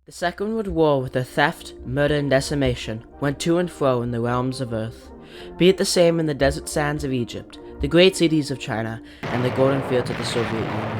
The Second World War, with the theft, murder, and decimation, went to and fro in the realms of Earth. Be it the same in the desert sands of Egypt, the great cities of China, and the golden fields of the Soviet Union.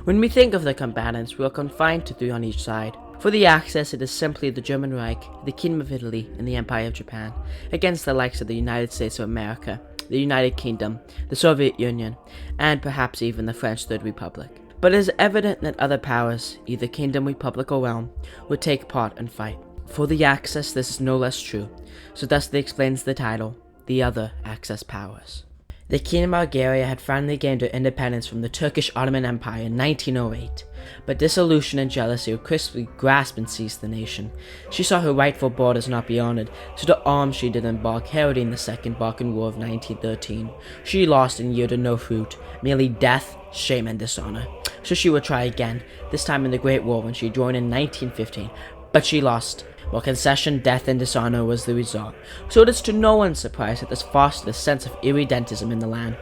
When we think of the combatants, we are confined to three on each side. For the Axis, it is simply the German Reich, the Kingdom of Italy, and the Empire of Japan, against the likes of the United States of America, the United Kingdom, the Soviet Union, and perhaps even the French Third Republic. But it is evident that other powers, either kingdom, republic, or realm, would take part and fight. For the Axis, this is no less true, so thusly explains the title, The Other Axis Powers. The Kingdom of Bulgaria had finally gained her independence from the Turkish Ottoman Empire in 1908, but disillusion and jealousy would crisply grasp and seize the nation. She saw her rightful borders not be honored, so to arms she did embark, heralding the Second Balkan War of 1913. She lost and yielded no fruit, merely death, shame, and dishonor. So she would try again, this time in the Great War when she joined in 1915, but she lost. While concession, death, and dishonor was the result, so it is to no one's surprise that this fostered a sense of irredentism in the land.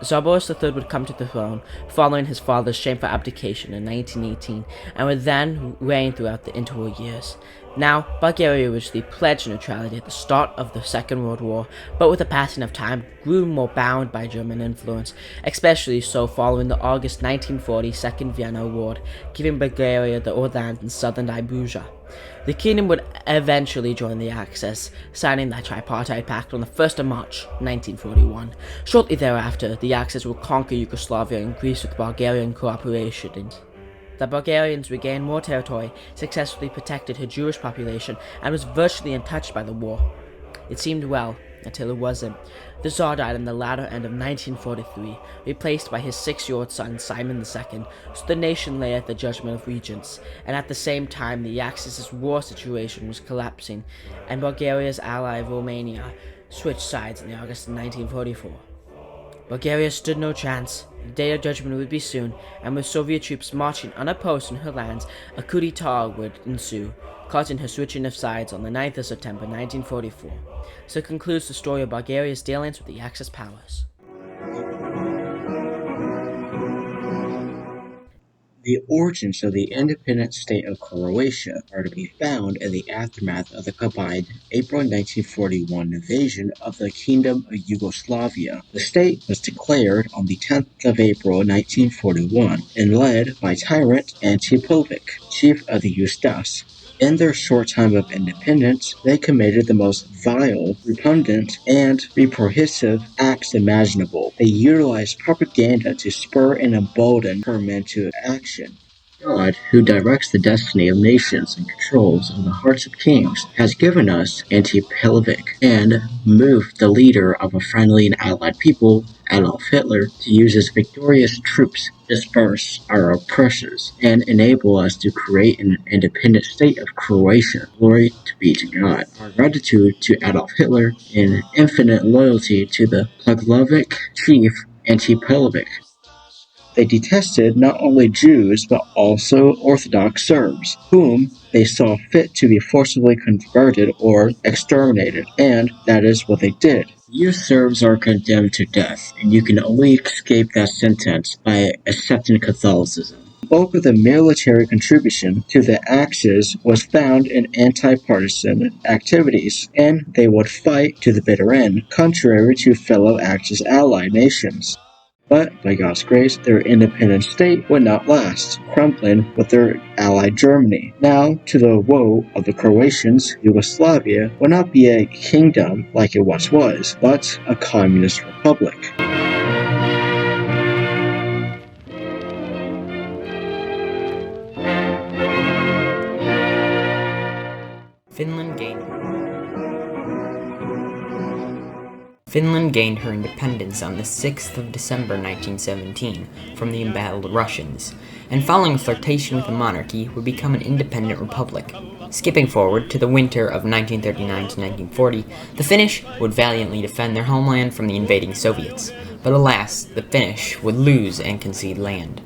Tsar Boris III would come to the throne following his father's shameful abdication in 1918, and would then reign throughout the interwar years. Now, Bulgaria originally pledged neutrality at the start of the Second World War, but with the passing of time grew more bound by German influence, especially so following the August 1940 Second Vienna Award, giving Bulgaria the old land in southern Iberia. The kingdom would eventually join the Axis, signing the Tripartite Pact on the 1st of March 1941. Shortly thereafter, the Axis would conquer Yugoslavia and Greece with Bulgarian cooperation. The Bulgarians regained more territory, successfully protected her Jewish population, and was virtually untouched by the war. It seemed well, until it wasn't. The Tsar died in the latter end of 1943, replaced by his 6-year-old son Simon II, so the nation lay at the judgment of regents, and at the same time the Axis' war situation was collapsing, and Bulgaria's ally Romania switched sides in August of 1944. Bulgaria stood no chance. The day of judgment would be soon, and with Soviet troops marching unopposed in her lands, a coup d'etat would ensue, causing her switching of sides on the 9th of September 1944. So concludes the story of Bulgaria's dealings with the Axis powers. The origins of the independent state of Croatia are to be found in the aftermath of the combined April 1941 invasion of the Kingdom of Yugoslavia. The state was declared on the 10th of April 1941 and led by tyrant Antipovic, chief of the Ustase. In their short time of independence, they committed the most vile, repugnant, and reprehensive acts imaginable. They utilized propaganda to spur and embolden her men to action. God, who directs the destiny of nations and controls in the hearts of kings, has given us Antipovic and moved the leader of a friendly and allied people, Adolf Hitler, to use his victorious troops to disperse our oppressors and enable us to create an independent state of Croatia. Glory be to God. Our gratitude to Adolf Hitler and infinite loyalty to the Pluglovic chief Antipovic. They detested not only Jews but also Orthodox Serbs, whom they saw fit to be forcibly converted or exterminated, and that is what they did. You Serbs are condemned to death, and you can only escape that sentence by accepting Catholicism. The bulk of the military contribution to the Axis was found in anti-partisan activities, and they would fight to the bitter end, contrary to fellow Axis allied nations. But, by God's grace, their independent state would not last, crumbling with their ally Germany. Now, to the woe of the Croatians, Yugoslavia would not be a kingdom like it once was, but a communist republic. Finland gained her independence on the 6th of December 1917 from the embattled Russians, and following a flirtation with the monarchy would become an independent republic. Skipping forward to the winter of 1939 to 1940, the Finnish would valiantly defend their homeland from the invading Soviets, but alas, the Finnish would lose and concede land.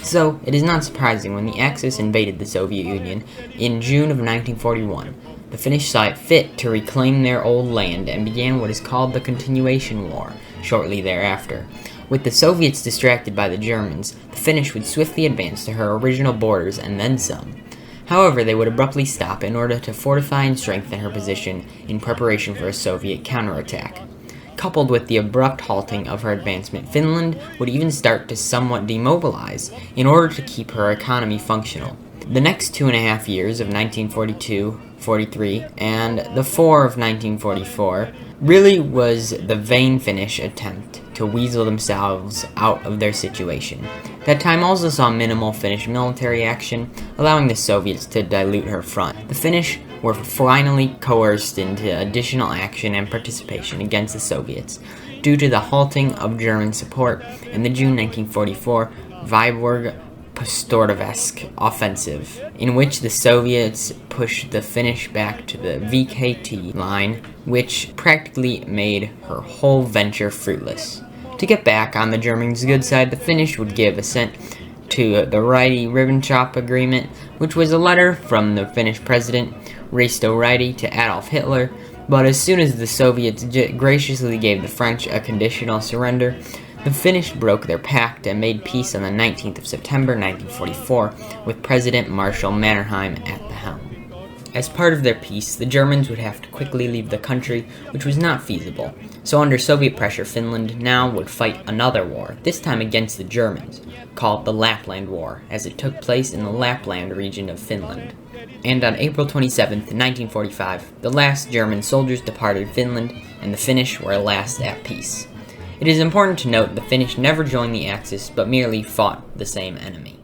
So, it is not surprising when the Axis invaded the Soviet Union in June of 1941. The Finnish saw it fit to reclaim their old land and began what is called the Continuation War shortly thereafter. With the Soviets distracted by the Germans, the Finnish would swiftly advance to her original borders and then some. However, they would abruptly stop in order to fortify and strengthen her position in preparation for a Soviet counterattack. Coupled with the abrupt halting of her advancement, Finland would even start to somewhat demobilize in order to keep her economy functional. The next 2.5 years of 1942-43 and the 4 of 1944 really was the vain Finnish attempt to weasel themselves out of their situation. That time also saw minimal Finnish military action, allowing the Soviets to dilute her front. The Finnish were finally coerced into additional action and participation against the Soviets due to the halting of German support in the June 1944 Vyborg-Postorvesk offensive, in which the Soviets pushed the Finnish back to the VKT line, which practically made her whole venture fruitless. To get back on the Germans' good side, the Finnish would give assent to the Ribbentrop Agreement, which was a letter from the Finnish president, Risto Ryti, to Adolf Hitler, but as soon as the Soviets graciously gave the French a conditional surrender, the Finnish broke their pact and made peace on the 19th of September 1944 with President Marshal Mannerheim at the helm. As part of their peace, the Germans would have to quickly leave the country, which was not feasible. So under Soviet pressure, Finland now would fight another war, this time against the Germans, called the Lapland War, as it took place in the Lapland region of Finland. And on April 27, 1945, the last German soldiers departed Finland, and the Finnish were at last at peace. It is important to note the Finnish never joined the Axis, but merely fought the same enemy.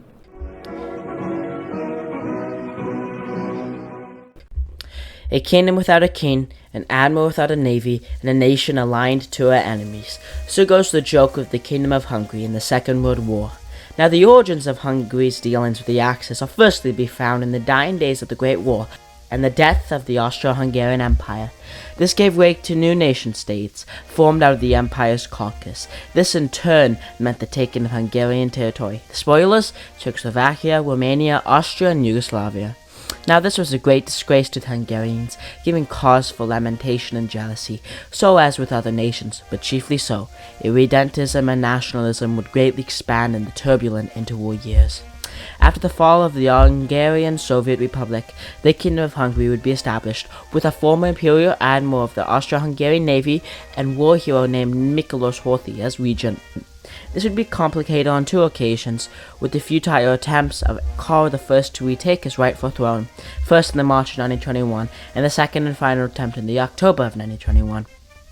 A kingdom without a king, an admiral without a navy, and a nation aligned to her enemies. So goes the joke of the Kingdom of Hungary in the Second World War. Now the origins of Hungary's dealings with the Axis are firstly to be found in the dying days of the Great War and the death of the Austro-Hungarian Empire. This gave way to new nation-states formed out of the empire's caucus. This in turn meant the taking of Hungarian territory. The spoilers: Czechoslovakia, Romania, Austria, and Yugoslavia. Now this was a great disgrace to the Hungarians, giving cause for lamentation and jealousy, so as with other nations, but chiefly so, irredentism and nationalism would greatly expand in the turbulent interwar years. After the fall of the Hungarian Soviet Republic, the Kingdom of Hungary would be established, with a former imperial admiral of the Austro-Hungarian Navy and war hero named Miklós Horthy as regent. This would be complicated on two occasions, with the futile attempts of Karl I to retake his rightful throne, first in the March of 1921, and the second and final attempt in the October of 1921.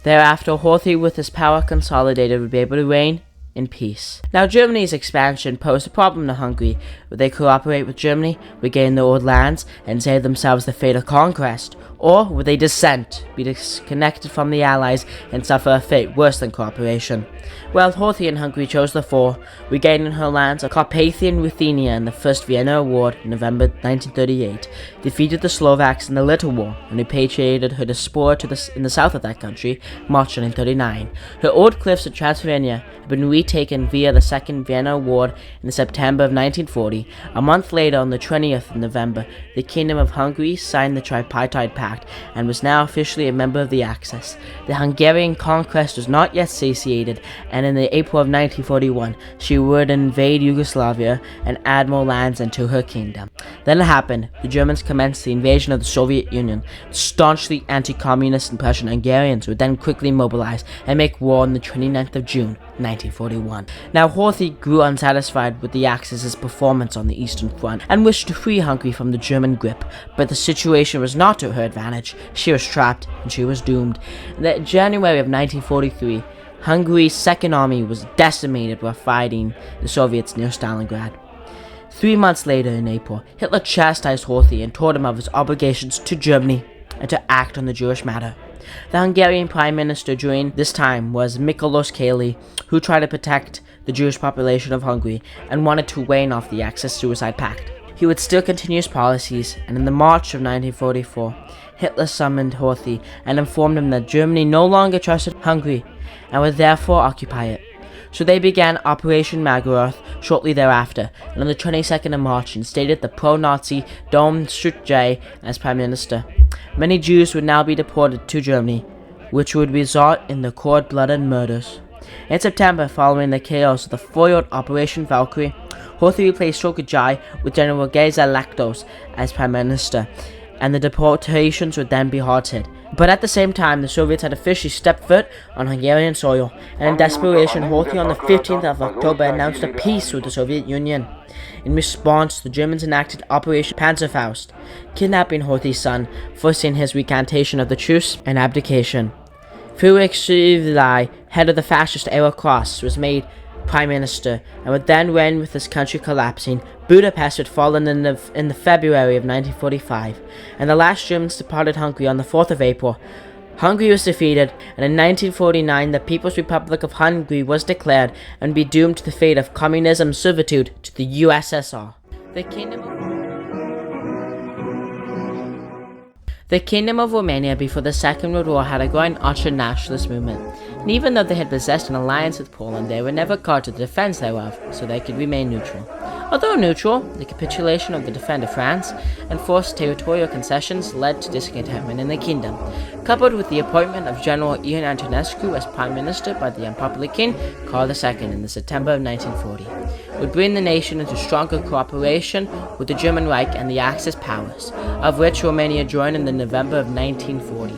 Thereafter, Horthy, with his power consolidated, would be able to reign in peace. Now, Germany's expansion posed a problem to Hungary. Would they cooperate with Germany, regain their old lands, and save themselves the fate of conquest? Or would they dissent, be disconnected from the Allies, and suffer a fate worse than cooperation? Well, Horthy and Hungary chose the former, regaining her lands of Carpathian Ruthenia in the First Vienna Award in November 1938, defeated the Slovaks in the Little War, and repatriated her diaspora in the south of that country, March 1939. Her old cliffs of Transylvania had been retaken via the Second Vienna Award in September of 1940. A month later, on the 20th of November, the Kingdom of Hungary signed the Tripartite Pact and was now officially a member of the Axis. The Hungarian conquest was not yet satiated, and in the April of 1941, she would invade Yugoslavia and add more lands into her kingdom. Then it happened. The Germans commenced the invasion of the Soviet Union. The staunchly anti-communist and Prussian Hungarians would then quickly mobilize and make war on the 29th of June, 1941. Now, Horthy grew unsatisfied with the Axis' performance on the Eastern Front and wished to free Hungary from the German grip, but the situation was not to her advantage. She was trapped, and she was doomed. In January of 1943, Hungary's Second Army was decimated while fighting the Soviets near Stalingrad. 3 months later, in April, Hitler chastised Horthy and told him of his obligations to Germany and to act on the Jewish matter. The Hungarian Prime Minister during this time was Miklós Kálay, who tried to protect the Jewish population of Hungary and wanted to wane off the Axis-Suicide Pact. He would still continue his policies, and in the March of 1944, Hitler summoned Horthy and informed him that Germany no longer trusted Hungary and would therefore occupy it. So they began Operation Magoroth shortly thereafter, and on the 22nd of March instated the pro-Nazi Dom Struttjay as Prime Minister. Many Jews would now be deported to Germany, which would result in the cold-blooded murders. In September, following the chaos of the foiled Operation Valkyrie, Horthy replaced Trotsky with General Geza Laktos as Prime Minister, and the deportations would then be halted. But at the same time, the Soviets had officially stepped foot on Hungarian soil, and in desperation, Horthy on the 15th of October announced a peace with the Soviet Union. In response, the Germans enacted Operation Panzerfaust, kidnapping Horthy's son, forcing his recantation of the truce and abdication. FRANCO-THAI, head of the fascist-era Cross, was made Prime Minister, and would then reign with his country collapsing. Budapest had fallen in the February of 1945, and the last Germans departed Hungary on the 4th of April. Hungary was defeated, and in 1949 the People's Republic of Hungary was declared and would be doomed to the fate of communism servitude to the USSR. The Kingdom of Romania before the Second World War had a growing ultra-nationalist movement, and even though they had possessed an alliance with Poland, they were never called to the defense thereof, so they could remain neutral. Although neutral, the capitulation of the defender France and forced territorial concessions led to discontentment in the kingdom, coupled with the appointment of General Ion Antonescu as Prime Minister by the unpopular King Carl II in the September of 1940, would bring the nation into stronger cooperation with the German Reich and the Axis powers, of which Romania joined in the November of 1940.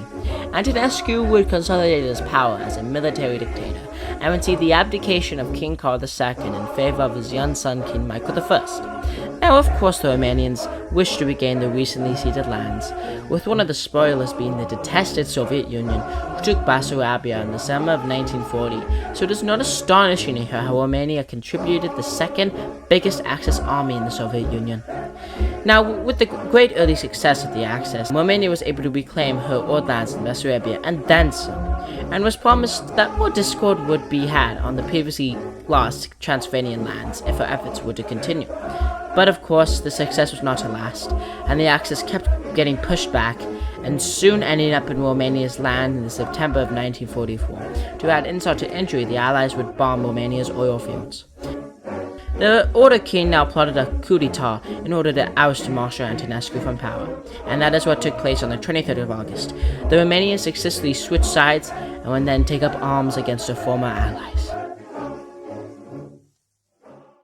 Antonescu would consolidate his power as a military dictator, and would see the abdication of King Carl II in favor of his young son King Michael I. Now, of course, the Romanians wished to regain their recently ceded lands, with one of the spoilers being the detested Soviet Union, who took Bessarabia in the summer of 1940, so it is not astonishing to hear how Romania contributed the second biggest Axis army in the Soviet Union. Now, with the great early success of the Axis, Romania was able to reclaim her old lands in Bessarabia and then some, and was promised that more discord would be had on the previously lost Transylvanian lands if her efforts were to continue. But of course, the success was not to last, and the Axis kept getting pushed back, and soon ending up in Romania's land in the September of 1944. To add insult to injury, the Allies would bomb Romania's oil fields. The Order King now plotted a coup d'etat in order to oust Marshal Antonescu from power, and that is what took place on the 23rd of August. The Romanians successfully switched sides and would then take up arms against their former allies.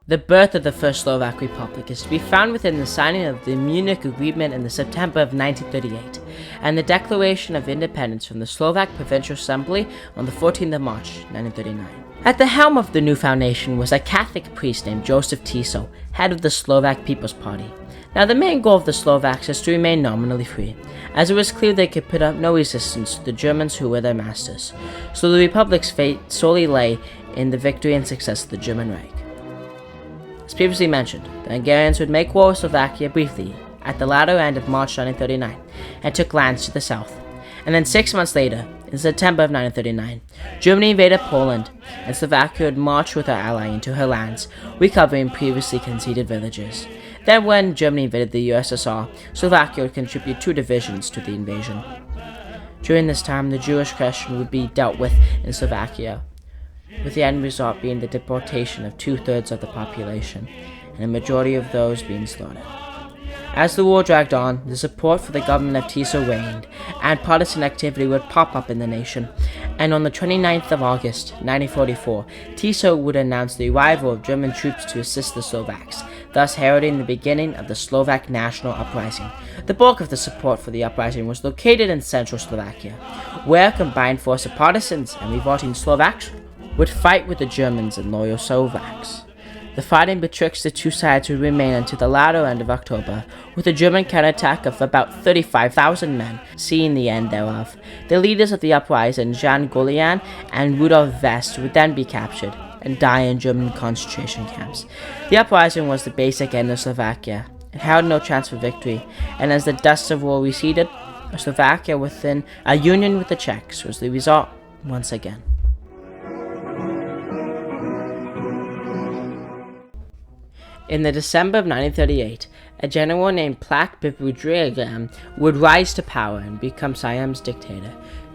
The birth of the First Slovak Republic is to be found within the signing of the Munich Agreement in the September of 1938, and the declaration of independence from the Slovak Provincial Assembly on the 14th of March 1939. At the helm of the newfound nation was a Catholic priest named Joseph Tiso, head of the Slovak People's Party. Now, the main goal of the Slovaks is to remain nominally free, as it was clear they could put up no resistance to the Germans who were their masters, so the Republic's fate solely lay in the victory and success of the German Reich. As previously mentioned, the Hungarians would make war with Slovakia briefly at the latter end of March 1939 and took lands to the south. And then 6 months later, in September of 1939, Germany invaded Poland, and Slovakia would march with her ally into her lands, recovering previously conceded villages. Then when Germany invaded the USSR, Slovakia would contribute 2 divisions to the invasion. During this time, the Jewish question would be dealt with in Slovakia, with the end result being the deportation of 2/3 of the population, and a majority of those being slaughtered. As the war dragged on, the support for the government of Tiso waned, and partisan activity would pop up in the nation, and on the 29th of August, 1944, Tiso would announce the arrival of German troops to assist the Slovaks, thus heralding the beginning of the Slovak national uprising. The bulk of the support for the uprising was located in central Slovakia, where a combined force of partisans and revolting Slovaks would fight with the Germans and loyal Slovaks. The fighting betwixt the two sides would remain until the latter end of October, with a German counterattack of about 35,000 men seeing the end thereof. The leaders of the uprising, Jan Golian and Rudolf Vest, would then be captured and die in German concentration camps. The uprising was the basic end of Slovakia. It held no chance for victory, and as the dust of war receded, Slovakia within a union with the Czechs was the result once again. In the December of 1938, a general named Plak Biblography would rise to power and become Siam's dictator.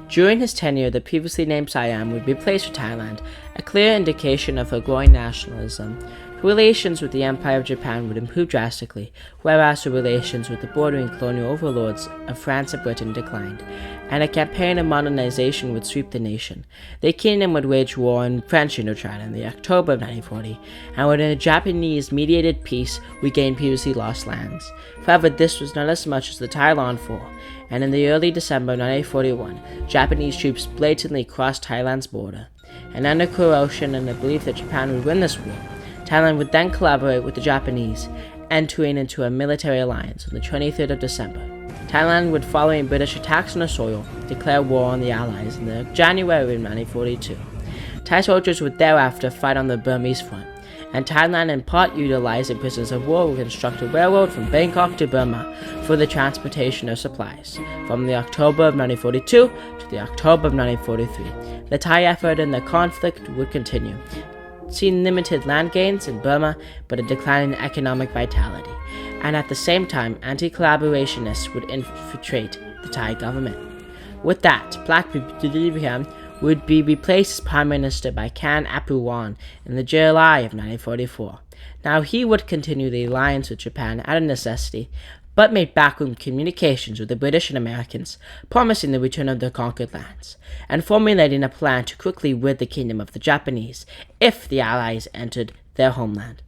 During his tenure, the previously named Siam would be replaced with Thailand, a clear indication of her growing nationalism. Relations with the Empire of Japan would improve drastically, whereas the relations with the bordering colonial overlords of France and Britain declined, and a campaign of modernization would sweep the nation. The kingdom would wage war in French Indochina in the October of 1940, and within a Japanese-mediated peace regain previously lost lands. However, this was not as much as the Thailand War, and in the early December of 1941, Japanese troops blatantly crossed Thailand's border. And under Croatia and the belief that Japan would win this war, Thailand would then collaborate with the Japanese, entering into a military alliance on the 23rd of December. Thailand would, following British attacks on the soil, declare war on the Allies in the January of 1942. Thai soldiers would thereafter fight on the Burmese front, and Thailand in part utilizing prisoners of war would construct a railroad from Bangkok to Burma for the transportation of supplies, from the October of 1942 to the October of 1943. The Thai effort in the conflict would continue, seeing limited land gains in Burma but a decline in economic vitality, and at the same time anti-collaborationists would infiltrate the Thai government. With that, Black Biblography would be replaced as Prime Minister by Kan Apuwan in the July of 1944. Now he would continue the alliance with Japan out of necessity, but made backroom communications with the British and Americans, promising the return of their conquered lands, and formulating a plan to quickly rid the kingdom of the Japanese if the Allies entered their homeland.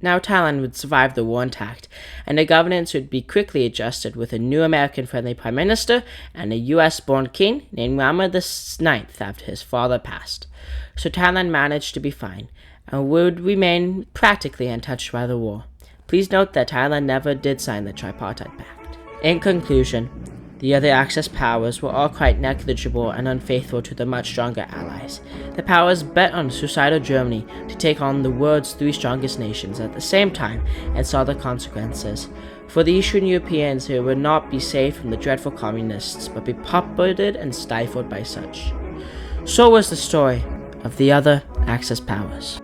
Now Thailand would survive the war intact, and the governance would be quickly adjusted with a new American-friendly Prime Minister and a US-born king named Rama IX after his father passed. So Thailand managed to be fine, and would remain practically untouched by the war. Please note that Thailand never did sign the Tripartite Pact. In conclusion, the other Axis powers were all quite negligible and unfaithful to the much stronger allies. The powers bet on suicidal Germany to take on the world's three strongest nations at the same time and saw the consequences. For the Eastern Europeans, they would not be saved from the dreadful communists, but be puppeted and stifled by such. So was the story of the other Axis powers.